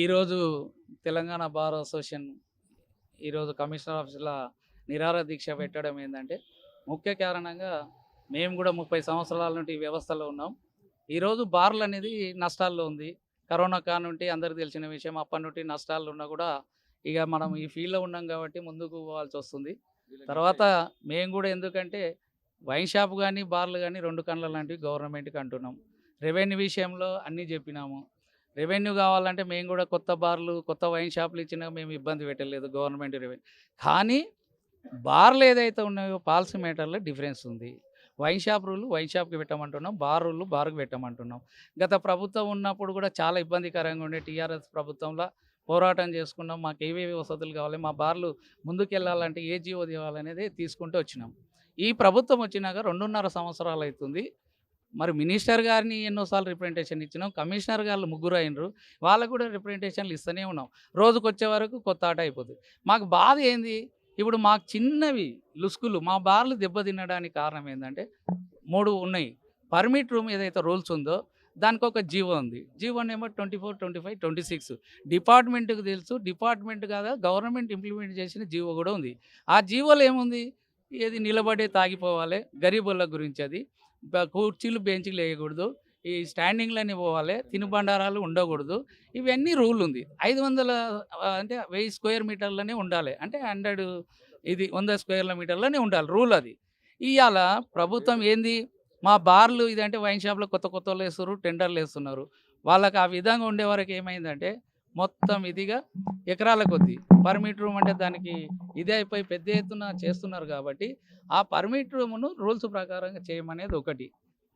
ఈరోజు Telangana bar association ఈరోజు commissioner ఆఫీసులో నిరాహార దీక్ష పెట్టడం ఏంటంటే ముఖ్య కారణంగా మేము కూడా 30 సంవత్సరాల నుండి ఈ వ్యవస్థలో ఉన్నాం. ఈరోజు బార్లు అనేది నష్టాల్లో ఉంది. కరోనా కానుంటి అందరికీ తెలిసిన విషయం. అప్పటి నుండి నష్టాలు ఉన్నా కూడా ఇక మనం ఈ ఫీల్డ్లో ఉన్నాం కాబట్టి ముందుకు పోవాల్సి వస్తుంది. తర్వాత మేము కూడా ఎందుకంటే వైన్ షాప్ కానీ బార్లు కానీ 2 కళ్ళ లాంటివి గవర్నమెంట్కి అంటున్నాం. రెవెన్యూ విషయంలో అన్నీ చెప్పినాము. రెవెన్యూ కావాలంటే మేము కూడా కొత్త బార్లు కొత్త వైన్ షాపులు ఇచ్చినా మేము ఇబ్బంది పెట్టలేదు గవర్నమెంట్ రెవెన్యూ. కానీ బార్లు ఏదైతే ఉన్నాయో పాలసీ మేటర్లో డిఫరెన్స్ ఉంది. వైన్ షాప్ రూల్ వైన్ షాప్కి పెట్టమంటున్నాం, బార్ రూల్ బార్కి పెట్టమంటున్నాం. గత ప్రభుత్వం ఉన్నప్పుడు కూడా చాలా ఇబ్బందికరంగా ఉండే. టీఆర్ఎస్ ప్రభుత్వంలో పోరాటం చేసుకున్నాం. మాకు ఏవేవి వసతులు కావాలి, మా బార్లు ముందుకెళ్ళాలంటే ఏ జీవో తేవాలనేది తీసుకుంటూ వచ్చినాం. ఈ ప్రభుత్వం వచ్చినాక 2.5 సంవత్సరాలు అవుతుంది. మరి మినిస్టర్ గారిని ఎన్నోసార్లు రిప్రజెంటేషన్ ఇచ్చినాం. కమిషనర్ గారు 3 అయినరు, వాళ్ళకు కూడా రిప్రజెంటేషన్లు ఇస్తూనే ఉన్నాం. రోజుకు వచ్చే వరకు కొత్త ఆట అయిపోతుంది. మాకు బాధ ఏంది, ఇప్పుడు మాకు చిన్నవి లుసుకులు మా బార్లు దెబ్బతినడానికి కారణం ఏంటంటే 3 ఉన్నాయి. పర్మిట్ రూమ్ ఏదైతే రూల్స్ ఉందో దానికి ఒక జీవో ఉంది. జీవో నెంబర్ 24, 25, 26 డిపార్ట్మెంట్కి తెలుసు. డిపార్ట్మెంట్ కాదా గవర్నమెంట్ ఇంప్లిమెంట్ చేసిన జీవో కూడా ఉంది. ఆ జీవోలో ఏముంది, ఏది నిలబడే తాగిపోవాలి, గరీబుల గురించి అది కుర్చీలు బెంచీలు వేయకూడదు, ఈ స్టాండింగ్లన్నీ పోవాలి, తినుబండారాలు ఉండకూడదు, ఇవన్నీ రూల్ ఉంది. 500 అంటే 1000 స్క్వేర్ మీటర్లనే ఉండాలి, అంటే 100 స్క్వేర్ల మీటర్లనే ఉండాలి రూల్ అది. ఇవాళ ప్రభుత్వం ఏంది, మా బార్లు ఇదంటే వైన్ షాప్లో కొత్త వాళ్ళు వేస్తున్నారు, టెండర్లు వేస్తున్నారు. వాళ్ళకి ఆ విధంగా ఉండే వరకు ఏమైందంటే మొత్తం ఇదిగా ఎకరాల కొద్దీ పర్మిట్ రూమ్ అంటే దానికి ఇదే అయిపోయి పెద్ద ఎత్తున చేస్తున్నారు. కాబట్టి ఆ పర్మిట్ రూమ్ను రూల్స్ ప్రకారంగా చేయమనేది ఒకటి.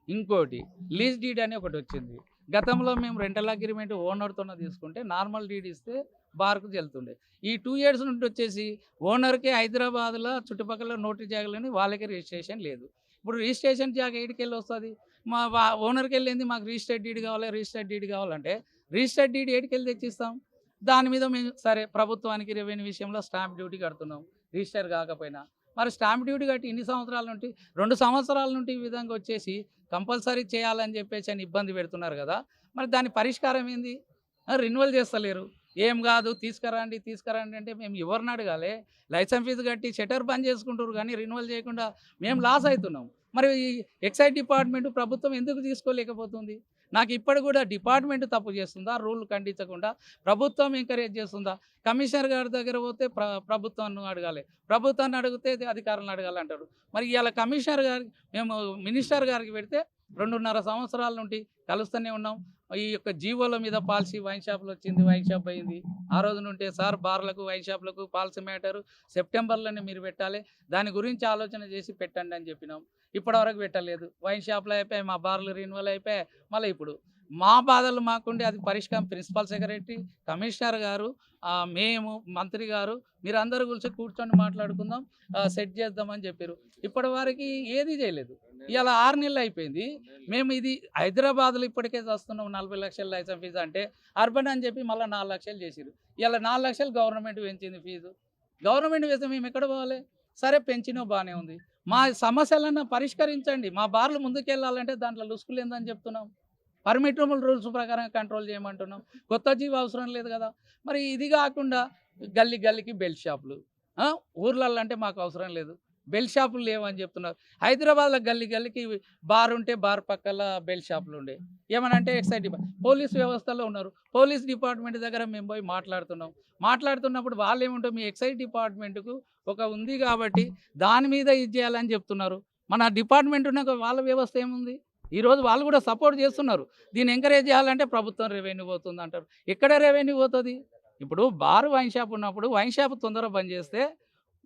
ఇంకోటి లీజ్ డీడ్ అని ఒకటి వచ్చింది. గతంలో మేము రెంటల్ అగ్రిమెంట్ ఓనర్తోనే తీసుకుంటే నార్మల్ డీడ్ ఇస్తే బార్కు చెల్తుండే. ఈ 2 ఇయర్స్ నుండి వచ్చేసి ఓనర్కే హైదరాబాద్లో చుట్టుపక్కల నోటి జాగాలని వాళ్ళకే రిజిస్ట్రేషన్ లేదు. ఇప్పుడు రిజిస్ట్రేషన్ జాగా ఏడికెళ్ళి వస్తుంది, మా ఓనర్కి వెళ్ళింది మాకు రిజిస్టర్డ్ డీడ్ కావాలి, రిజిస్టర్డ్ డీడ్ కావాలంటే రిజిస్టర్డ్ డీడ్ ఏడికెళ్ళి తెచ్చిస్తాం. దాని మీద మేము సరే ప్రభుత్వానికి రెవెన్యూ విషయంలో స్టాంప్ డ్యూటీ కడుతున్నాం రిజిస్టర్ కాకపోయినా. మరి స్టాంప్ డ్యూటీ కట్టి ఇన్ని సంవత్సరాల నుండి 2 సంవత్సరాల నుండి ఈ విధంగా వచ్చేసి కంపల్సరీ చేయాలని చెప్పేసి అని ఇబ్బంది పెడుతున్నారు కదా. మరి దాని పరిష్కారం ఏంది, రెన్యువల్ చేస్తలేరు. ఏం కాదు తీసుకురండి అంటే మేము ఎవరిని అడగాలి, లైసెన్స్ ఫీజు కట్టి షటర్ బంద్ చేసుకుంటారు కానీ రెన్యువల్ చేయకుండా మేము లాస్ అవుతున్నాం. మరి ఈ ఎక్సైజ్ డిపార్ట్మెంట్ ప్రభుత్వం ఎందుకు తీసుకోలేకపోతుంది? నాకు ఇప్పటి కూడా డిపార్ట్మెంట్ తప్పు చేస్తుందా, రూల్ ఖండించకుండా ప్రభుత్వం ఎంకరేజ్ చేస్తుందా? కమిషనర్ గారి దగ్గర పోతే ప్రభుత్వాన్ని అడగాలి, ప్రభుత్వాన్ని అడిగితే అధికారులను అడగాలంటారు. మరి ఇవాళ కమిషనర్ గారికి మేము మినిస్టర్ గారికి పెడితే 2.5 సంవత్సరాల నుండి కలుస్తూనే ఉన్నాం. ఈ యొక్క జీవోల మీద పాలసీ వైన్ షాప్లో వచ్చింది, వైన్ షాప్ అయింది. ఆ రోజు నుండి సార్ బార్లకు వైన్ షాప్లకు పాలసీ మ్యాటరు సెప్టెంబర్లోనే మీరు పెట్టాలి, దాని గురించి ఆలోచన చేసి పెట్టండి అని చెప్పినాం. ఇప్పటివరకు పెట్టలేదు. వైన్ షాప్లో అయిపోయాయి, మా బార్లు రెన్యువల్ అయిపోయాయి. మళ్ళీ ఇప్పుడు మా బాధలు మాకుండి అది పరిష్కారం ప్రిన్సిపల్ సెక్రటరీ, కమిషనర్ గారు, మేము, మంత్రి గారు మీరందరూ కూర్చొని మాట్లాడుకుందాం, సెట్ చేద్దామని చెప్పారు. ఇప్పటివరకు ఏది చేయలేదు. ఇలా 6 నెలలు అయిపోయింది. మేము ఇది హైదరాబాద్లో ఇప్పటికే చేస్తున్నాం 40 లక్షల లైసెన్స్ ఫీజు అంటే అర్బన్ అని చెప్పి మళ్ళీ 4 లక్షలు చేసారు. ఇలా 4 లక్షలు గవర్నమెంట్ పెంచింది ఫీజు. గవర్నమెంట్ వేస్తే మేము ఎక్కడ పోవాలి? సరే పెంచినా బాగానే ఉంది, మా సమస్యలన్నా పరిష్కరించండి. మా బార్లు ముందుకెళ్ళాలంటే దాంట్లో లుసుకులు ఏందని చెప్తున్నాం. పర్మిట్ రూల్స్ ప్రకారం కంట్రోల్ చేయమంటున్నాం. కొత్త జీవో అవసరం లేదు కదా. మరి ఇది కాకుండా గల్లీకి బెల్ట్ షాపులు, ఊర్లలో అంటే మాకు అవసరం లేదు, బెల్ట్ షాపులు లేవని చెప్తున్నారు. హైదరాబాద్లో గల్లీకి బార్ ఉంటే బార్ పక్కల బెల్ట్ షాపులు ఉండే. ఏమనంటే ఎక్సైజ్ పోలీస్ వ్యవస్థలో ఉన్నారు. పోలీస్ డిపార్ట్మెంట్ దగ్గర మేము పోయి మాట్లాడుతున్నప్పుడు వాళ్ళు ఏముంటారు, మీ ఎక్సైజ్ డిపార్ట్మెంట్కు ఒక ఉంది కాబట్టి దాని మీద ఇది చేయాలని చెప్తున్నారు. మన డిపార్ట్మెంట్ ఉన్నాక వాళ్ళ వ్యవస్థ ఏముంది? ఈరోజు వాళ్ళు కూడా సపోర్ట్ చేస్తున్నారు. దీన్ని ఎంకరేజ్ చేయాలంటే ప్రభుత్వం రెవెన్యూ పోతుంది అంటారు. ఎక్కడ రెవెన్యూ పోతుంది? ఇప్పుడు బార్ వైన్ షాప్ ఉన్నప్పుడు వైన్ షాప్ తొందరగా బంద్ చేస్తే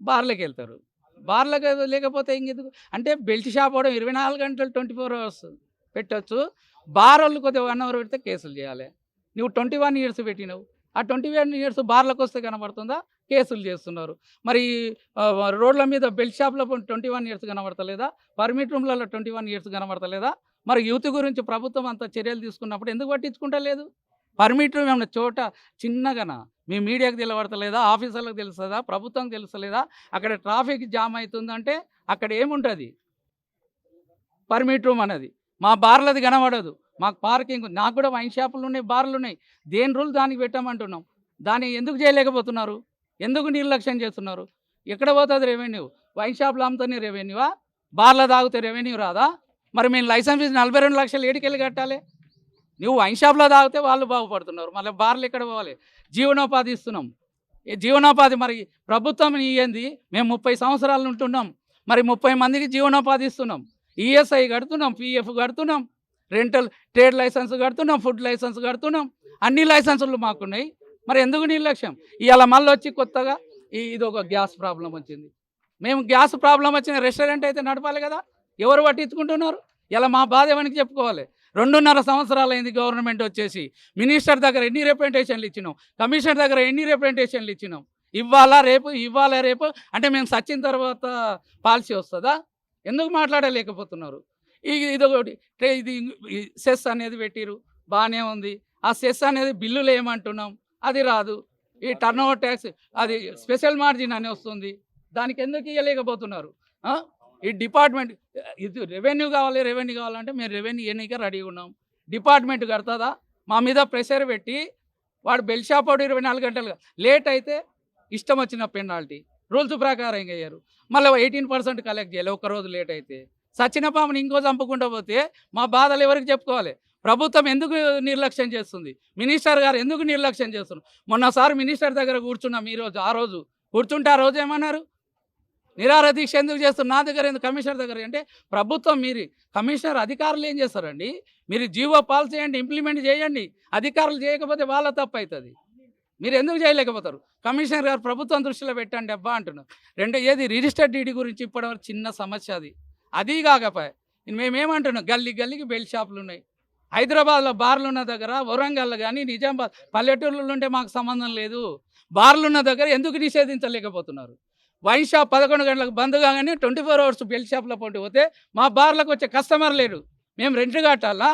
బార్లకు వెళ్తారు. బార్లకు లేకపోతే ఇంకెందుకు అంటే బెల్ట్ షాప్ కూడా 24 గంటలు 24 అవర్స్ పెట్టచ్చు. బార్ వాళ్ళు కొద్దిగా 1 అవర్ పెడితే కేసులు చేయాలి. నువ్వు 21 ఇయర్స్ పెట్టినావు, ఆ 21 ఇయర్స్ బార్లకు వస్తే కనబడుతుందా? కేసులు చేస్తున్నారు. మరి రోడ్ల మీద బెల్ట్ షాప్లో 21 ఇయర్స్ కనబడతలేదా? పర్మిట్ రూమ్లలో 21 ఇయర్స్ కనబడతలేదా? మరి యూత్ గురించి ప్రభుత్వం అంత చర్యలు తీసుకున్నప్పుడు ఎందుకు పట్టించుకుంటలేదు? పర్మిట్ రూమ్ ఏమన్నా చోట చిన్నగానా మీ మీడియాకు తెలబడతలేదా? ఆఫీసర్లకు తెలుస్తుందా? ప్రభుత్వం తెలుస్తలేదా? అక్కడ ట్రాఫిక్ జామ్ అవుతుందంటే అక్కడ ఏముంటుంది? పర్మిట్ రూమ్ అనేది మా బార్లది కనబడదు. మాకు పార్కింగ్, నాకు కూడా వైన్ షాపులు ఉన్నాయి, బార్లు ఉన్నాయి. దేని రూల్ దానికి పెట్టామంటున్నాం. దాన్ని ఎందుకు చేయలేకపోతున్నారు? ఎందుకు నిర్లక్ష్యం చేస్తున్నారు? ఎక్కడ పోతుంది రెవెన్యూ? వైన్ షాపులు అమ్ముతానే రెవెన్యూవా? బార్లో తాగితే రెవెన్యూ రాదా? మరి మేము లైసెన్స్ ఫీజు 42 లక్షలు ఏడికెళ్ళి కట్టాలి? నువ్వు వైన్ షాప్లో తాగితే వాళ్ళు బాగుపడుతున్నారు, మళ్ళీ బార్లు ఎక్కడ పోవాలి? జీవనోపాధి ఇస్తున్నాం. ఈ జీవనోపాధి మరి ప్రభుత్వం ఇయ్యింది. మేము 30 సంవత్సరాలు ఉంటున్నాం, మరి 30 మందికి జీవనోపాధి ఇస్తున్నాం. ఈఎస్ఐ కడుతున్నాం, పిఎఫ్ కడుతున్నాం, రెంటల్ ట్రేడ్ లైసెన్స్ కడుతున్నాం, ఫుడ్ లైసెన్స్ కడుతున్నాం, అన్ని లైసెన్సులు మాకున్నాయి. మరి ఎందుకు నిర్లక్ష్యం? ఇవాళ మళ్ళీ వచ్చి కొత్తగా ఇది ఒక గ్యాస్ ప్రాబ్లం వచ్చింది. మేము గ్యాస్ ప్రాబ్లం వచ్చిన రెస్టారెంట్ అయితే నడపాలి కదా, ఎవరు పట్టించుకుంటున్నారు? ఇలా మా బాధ ఎవరికి చెప్పుకోవాలి? 2.5 సంవత్సరాలు అయింది గవర్నమెంట్ వచ్చేసి. మినిస్టర్ దగ్గర ఎన్ని రిప్రజెంటేషన్లు ఇచ్చినాం, కమిషనర్ దగ్గర ఎన్ని రిప్రజెంటేషన్లు ఇచ్చినాం. ఇవ్వాలా రేపు అంటే మేము సచ్చిన తర్వాత పాలసీ వస్తుందా? ఎందుకు మాట్లాడలేకపోతున్నారు? ఇది సెస్ అనేది పెట్టిరు, బాగానే ఉంది. ఆ సెస్ అనేది బిల్లులు ఏమంటున్నాం, అది రాదు. ఈ టర్న్ ఓవర్ ట్యాక్స్ అది స్పెషల్ మార్జిన్ అని వస్తుంది, దానికి ఎందుకు ఇవ్వలేకపోతున్నారు? ఈ డిపార్ట్మెంట్ ఇది రెవెన్యూ కావాలంటే మేము రెవెన్యూ ఎన్నిక రెడీగా ఉన్నాం. డిపార్ట్మెంట్ కడుతుందా? మా మీద ప్రెషర్ పెట్టి వాడు బెల్ షాప్ అవుట్ 24 గంటలుగా లేట్ అయితే ఇష్టం వచ్చిన పెనాల్టీ రూల్స్ ప్రకారం అయ్యారు. మళ్ళీ 18% కలెక్ట్ చేయాలి ఒక్కరోజు లేట్ అయితే. సచిన పాముని ఇంకో చంపుకుంటూ పోతే మా బాధలు ఎవరికి చెప్పుకోవాలి? ప్రభుత్వం ఎందుకు నిర్లక్ష్యం చేస్తుంది? మినిస్టర్ గారు ఎందుకు నిర్లక్ష్యం చేస్తున్నారు? మొన్నసారి మినిస్టర్ దగ్గర కూర్చున్నాం, ఆ రోజు కూర్చుంటే ఆ రోజు ఏమన్నారు? నిరాహార దీక్ష ఎందుకు చేస్తారు? నా దగ్గర ఎందుకు, కమిషనర్ దగ్గర అంటే ప్రభుత్వం మీరు కమిషనర్ అధికారులు ఏం చేస్తారండి? మీరు జీవో పాస్ చేయండి, ఇంప్లిమెంట్ చేయండి. అధికారులు చేయకపోతే వాళ్ళ తప్పు అవుతుంది. మీరు ఎందుకు చేయలేకపోతారు? కమిషనర్ గారు ప్రభుత్వం దృష్టిలో పెట్టండి అబ్బా అంటున్నారు. ఏది రిజిస్టర్డ్ డీడీ గురించి ఇప్పటివరకు చిన్న సమస్య అది కాకపోయా మేమేమంటున్నాం, గల్లీకి బెల్ షాపులు ఉన్నాయి. హైదరాబాద్లో బార్లు ఉన్న దగ్గర, వరంగల్లో కానీ నిజామాబాద్ పల్లెటూర్లలో ఉంటే మాకు సంబంధం లేదు. బార్లు ఉన్న దగ్గర ఎందుకు నిషేధించలేకపోతున్నారు? వైన్ షాప్ 11 గంటలకు బంద్ కాగానే 24 అవర్స్ బెల్ షాప్లో పోతే మా బార్లకు వచ్చే కస్టమర్ లేరు. మేము రెంట్ కట్టాలా?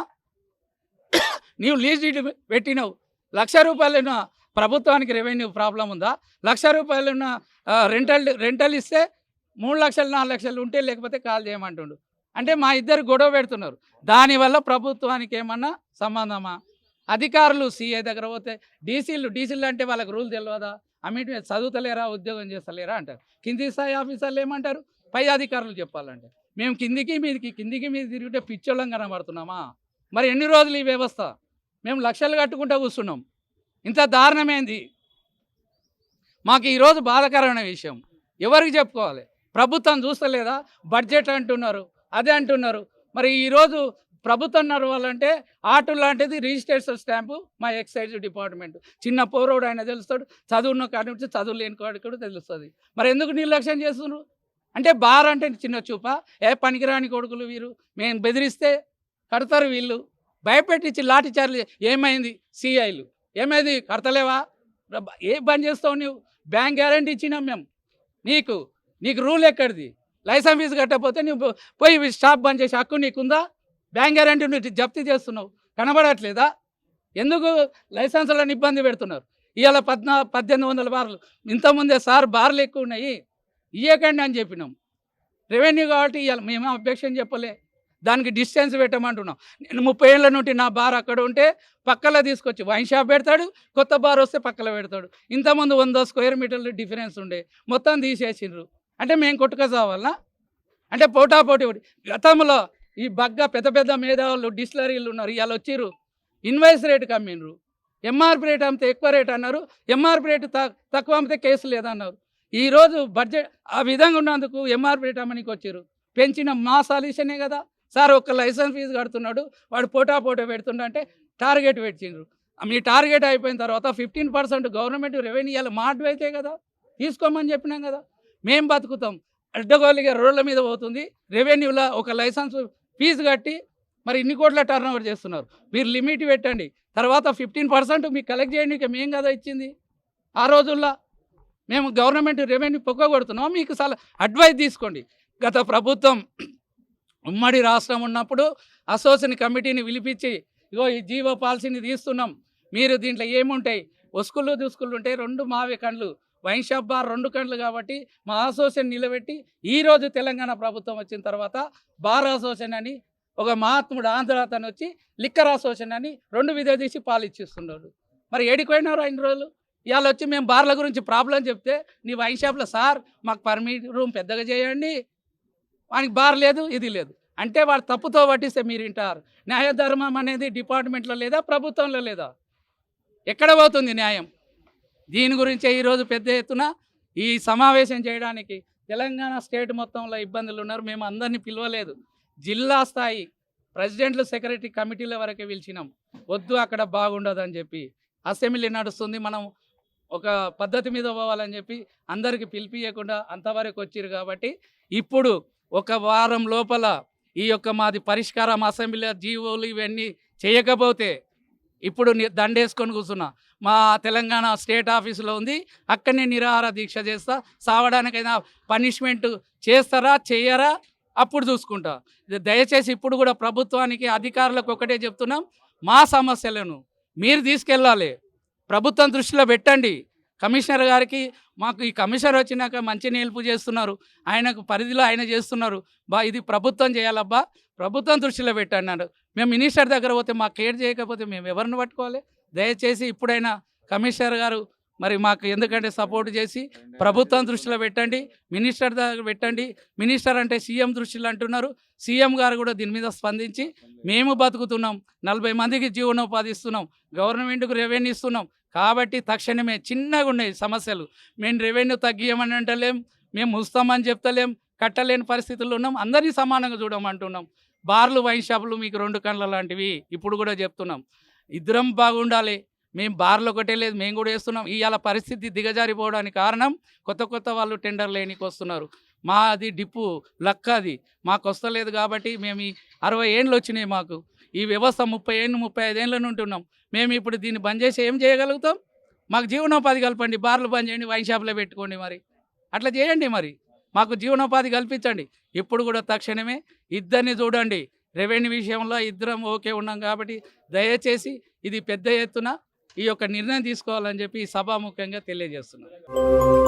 నీవు లీజ్ డీడ్ పెట్టినావు, ₹1,00,000 ప్రభుత్వానికి రెవెన్యూ ప్రాబ్లం ఉందా? ₹1,00,000 రెంటల్ ఇస్తే 3 లక్షలు 4 లక్షలు ఉంటే లేకపోతే కాల్ చేయమంటుండు. అంటే మా ఇద్దరు గొడవ పెడుతున్నారు. దానివల్ల ప్రభుత్వానికి ఏమన్నా సంబంధమా? అధికారులు సిఐ దగ్గర పోతే డీసీలు అంటే వాళ్ళకి రూల్ తెలియదా? అమిటి చదువుతలేరా, ఉద్యోగం చేస్తలేరా అంటారు. కింది స్థాయి ఆఫీసర్లు ఏమంటారు? పై అధికారులు చెప్పాలంటే మేము కిందికి మీదికి తిరిగితే పిచ్చోళ్ళం కనబడుతున్నామా? మరి ఎన్ని రోజులు ఈ వ్యవస్థ? మేము లక్షలు కట్టుకుంటూ కూర్చున్నాం. ఇంత దారుణమైంది. మాకు ఈరోజు బాధాకరమైన విషయం ఎవరికి చెప్పుకోవాలి? ప్రభుత్వం చూస్తలేదా? బడ్జెట్ అంటున్నారు, అదే అంటున్నారు. మరి ఈరోజు ప్రభుత్వం నడవాలంటే ఆటో లాంటిది రిజిస్ట్రేషన్ స్టాంపు మా ఎక్సైజ్ డిపార్ట్మెంట్. చిన్న పౌరుడు ఆయన తెలుస్తాడు, చదువున్న కాడి నుంచి చదువు లేని కాడికి కూడా తెలుస్తుంది. మరి ఎందుకు నిర్లక్ష్యం చేస్తున్నారు? అంటే బార్ అంటే చిన్న చూపా? పనికిరాని కొడుకులు వీరు, మేము బెదిరిస్తే కడతారు వీళ్ళు. భయపెట్టించి లాఠీ చార్జీ. ఏమైంది? సిఐలు ఏమైంది? కడతలేవా? ఏ బంద్ చేస్తావు నువ్వు? బ్యాంక్ గ్యారంటీ ఇచ్చినాం మేము. నీకు రూల్ ఎక్కడిది? లైసెన్స్ ఫీజు కట్టకపోతే నువ్వు పోయి షాప్ బంద్ చేసే హక్కు నీకుందా? బ్యాంక్ గ్యారంటీ నువ్వు జప్తీ చేస్తున్నావు, కనబడట్లేదా? ఎందుకు లైసెన్సులను ఇబ్బంది పెడుతున్నారు? ఇవాళ 1800 బార్లు, ఇంతకుముందే సార్ బార్లు ఎక్కువ ఉన్నాయి ఇయ్యకండి అని చెప్పినాం. రెవెన్యూ కాబట్టి ఇవాళ మేము అబ్జెక్షన్ చెప్పలే, దానికి డిస్టెన్స్ పెట్టమంటున్నాం. నేను 30 ఏళ్ళ నుండి నా బార్ అక్కడ ఉంటే పక్కలో తీసుకొచ్చి వైన్ షాప్ పెడతాడు, కొత్త బార్ వస్తే పక్కలో పెడతాడు. ఇంతకుముందు 100 స్క్వేర్ మీటర్లు డిఫరెన్స్ ఉండే, మొత్తం తీసేసిండ్రు. అంటే మేము కొట్టుకోవాలన్నా? అంటే పోటాపోటీ. గతంలో ఈ పెద్ద పెద్ద మేధావులు డిస్టిలరీలు ఉన్నారు, ఇవాళ వచ్చిర్రు ఇన్వాయిస్ రేటు కమ్మిండ్రు. ఎంఆర్పి రేట్ అమ్మితే ఎక్కువ రేట్ అన్నారు, ఎంఆర్పి రేటు తక్కువ అమ్మితే కేసు లేదన్నారు. ఈరోజు బడ్జెట్ ఆ విధంగా ఉన్నందుకు ఎంఆర్పి రేట్ అమ్మనికి వచ్చారు. పెంచిన మా సొల్యూషనే కదా సార్. ఒక లైసెన్స్ ఫీజు కడుతున్నాడు, వాడు పోటా పెడుతుండ అంటే టార్గెట్ పెట్టిండ్రు. మీ టార్గెట్ అయిపోయిన తర్వాత 15% గవర్నమెంట్ రెవెన్యూ ఇవాళ మాటు అయితే కదా తీసుకోమని చెప్పినాం కదా. మేము బతుకుతాం, అడ్డగోలుగా రోడ్ల మీద పోతుంది. రెవెన్యూలో ఒక లైసెన్స్ ఫీజు కట్టి మరి ఇన్ని కోట్ల టర్న్ ఓవర్ చేస్తున్నారు. మీరు లిమిట్ పెట్టండి, తర్వాత 15% మీకు కలెక్ట్ చేయండి. ఇక మేము కదా ఇచ్చింది ఆ రోజుల్లో. మేము గవర్నమెంట్ రెవెన్యూ కొడుతున్నాం, మీకు అడ్వైస్ తీసుకోండి. గత ప్రభుత్వం ఉమ్మడి రాష్ట్రం ఉన్నప్పుడు అసోసియేషన్ కమిటీని పిలిపించి ఇగో ఈ జీవో పాలసీని తీస్తున్నాం, మీరు దీంట్లో ఏముంటాయి, ఒసుకులు దుసుకులు ఉంటాయి, 2 మావే కండ్లు, వైన్ షాప్ బార్ 2 కండ్లు కాబట్టి మా అసోసియేషన్ నిలబెట్టి ఈరోజు తెలంగాణ ప్రభుత్వం వచ్చిన తర్వాత బార్ అసోసియేషన్ అని ఒక మహాత్ముడు ఆంధ్ర అతను వచ్చి లిక్కర్ అసోసియేషన్ అని 2 విడదీసి పాలు ఇచ్చిస్తున్నాడు. మరి ఏడిపోయినారు ఇన్ని రోజులు? ఇవాళ వచ్చి మేము బార్ల గురించి ప్రాబ్లం చెప్తే నీ వైన్ షాప్లో సార్ మాకు పర్మిట్ రూమ్ పెద్దగా చేయండి, వానికి బార్ లేదు ఇది లేదు అంటే వాడు తప్పుతో పట్టిస్తే మీరు వింటారు. న్యాయధర్మం అనేది డిపార్ట్మెంట్లో లేదా, ప్రభుత్వంలో లేదా? ఎక్కడ పోతుంది న్యాయం? దీని గురించే ఈరోజు పెద్ద ఎత్తున ఈ సమావేశం చేయడానికి తెలంగాణ స్టేట్ మొత్తంలో ఇబ్బందులు ఉన్నారు. మేము అందరినీ పిలవలేదు, జిల్లా స్థాయి ప్రెసిడెంట్లు సెక్రటరీ కమిటీల వరకే పిలిచినాం. వద్దు అక్కడ బాగుండదు అని చెప్పి అసెంబ్లీ నడుస్తుంది, మనం ఒక పద్ధతి మీద పోవాలని చెప్పి అందరికి పిలిపియకుండా అంతవరకు వచ్చారు. కాబట్టి ఇప్పుడు ఒక వారం లోపల ఈ యొక్క మాది పరిష్కారం అసెంబ్లీ జీవోలు ఇవన్నీ చేయకపోతే ఇప్పుడు దండేసుకొని కూర్చున్నా. మా తెలంగాణ స్టేట్ ఆఫీసులో ఉంది, అక్కడనే నిరాహార దీక్ష చేస్తా. సావడానికైనా పనిష్మెంట్ చేస్తారా చేయరా అప్పుడు చూసుకుంటా. దయచేసి ఇప్పుడు కూడా ప్రభుత్వానికి అధికారులకు ఒకటే చెప్తున్నాం, మా సమస్యలను మీరు తీసుకెళ్ళాలి, ప్రభుత్వం దృష్టిలో పెట్టండి. కమిషనర్ గారికి మాకు ఈ కమిషనర్ వచ్చినాక మంచి హెల్ప్ చేస్తున్నారు, ఆయనకు పరిధిలో ఆయన చేస్తున్నారు, ఇది ప్రభుత్వం చేయాలబ్బా, ప్రభుత్వం దృష్టిలో పెట్టండి అన్నారు. మేము మినిస్టర్ దగ్గర పోతే మాకు కేర్ చేయకపోతే మేము ఎవరిని పట్టుకోవాలి? దయచేసి ఇప్పుడైనా కమిషనర్ గారు మరి మాకు ఎందుకంటే సపోర్ట్ చేసి ప్రభుత్వం దృష్టిలో పెట్టండి, మినిస్టర్ దగ్గర పెట్టండి. మినిస్టర్ అంటే సీఎం దృష్టిలో అంటున్నారు, సీఎం గారు కూడా దీని మీద స్పందించి మేము బతుకుతున్నాం, 40 మందికి జీవనోపాధి ఇస్తున్నాం, గవర్నమెంట్కు రెవెన్యూ ఇస్తున్నాం. కాబట్టి తక్షణమే చిన్నగా ఉన్నాయి సమస్యలు, మేము రెవెన్యూ తగ్గియమని అంటలేం, మేము ముస్తామని చెప్తలేం, కట్టలేని పరిస్థితుల్లో ఉన్నాం, అందరినీ సమానంగా చూడమంటున్నాం. బార్లు వైన్ షాపులు మీకు 2 కళ్ళ లాంటివి ఇప్పుడు కూడా చెప్తున్నాం. ఇద్దరం బాగుండాలి, మేము బార్లు ఒకటే లేదు మేము కూడా వేస్తున్నాం. ఇవాళ పరిస్థితి దిగజారిపోవడానికి కారణం కొత్త వాళ్ళు టెండర్ లేనికి వస్తున్నారు. మాది డిప్పు లక్క, అది మాకు వస్తలేదు. కాబట్టి మేము 60 ఏళ్ళు వచ్చినాయి మాకు ఈ వ్యవస్థ, 30 ఏళ్ళు 35 ఏళ్ళ నుండి ఉన్నాం. మేము ఇప్పుడు దీన్ని బంద్ చేసి ఏం చేయగలుగుతాం? మాకు జీవనోపాధి కల్పండి, బార్లు బంద్ చేయండి, వైన్ షాప్లో పెట్టుకోండి, మరి అట్లా చేయండి, మరి మాకు జీవనోపాధి కల్పించండి. ఇప్పుడు కూడా తక్షణమే ఇద్దరిని చూడండి, రెవెన్యూ విషయంలో ఇద్దరం ఓకే ఉన్నాం. కాబట్టి దయచేసి ఇది పెద్ద ఎత్తున ఈ యొక్క నిర్ణయం తీసుకోవాలని చెప్పి సభాముఖంగా తెలియజేస్తున్నాను.